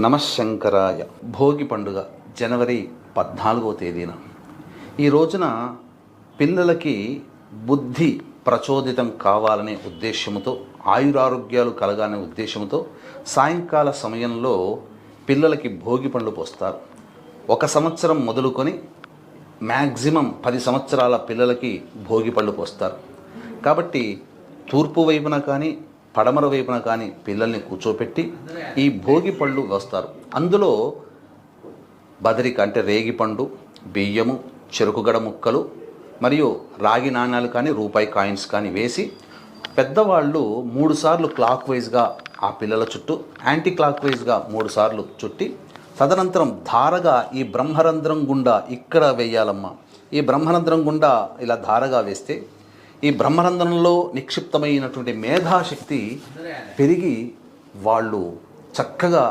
నమశంకరాయ. భోగి పండుగ జనవరి 14వ తేదీన. ఈ రోజున పిల్లలకి బుద్ధి ప్రచోదితం కావాలనే ఉద్దేశంతో, ఆయురారోగ్యాలు కలగాలనే ఉద్దేశంతో సాయంకాల సమయంలో పిల్లలకి భోగి పండ్లు పోస్తారు. 1 సంవత్సరం మొదలుకొని మ్యాక్సిమం 10 సంవత్సరాల పిల్లలకి భోగి పళ్ళు పోస్తారు. కాబట్టి తూర్పు వైపున కానీ పడమర వైపున కానీ పిల్లల్ని కూర్చోపెట్టి ఈ భోగి పళ్ళు వేస్తారు. అందులో బదరిక అంటే రేగిపండు, బియ్యము, చెరుకుగడ ముక్కలు మరియు రాగి నాణ్యాలు కానీ రూపాయి కాయిన్స్ కానీ వేసి పెద్దవాళ్ళు 3 సార్లు క్లాక్ వైజ్గా ఆ పిల్లల చుట్టూ, యాంటీ క్లాక్ వైజ్గా 3 సార్లు చుట్టి తదనంతరం ధారగా ఈ బ్రహ్మరంధ్రం గుండా ఇక్కడ వేయాలమ్మా. ఈ బ్రహ్మరంధ్రం గుండా ఇలా ధారగా వేస్తే ఈ బ్రహ్మరంధ్రంలో నిక్షిప్తమైనటువంటి మేధాశక్తి పెరిగి వాళ్ళు చక్కగా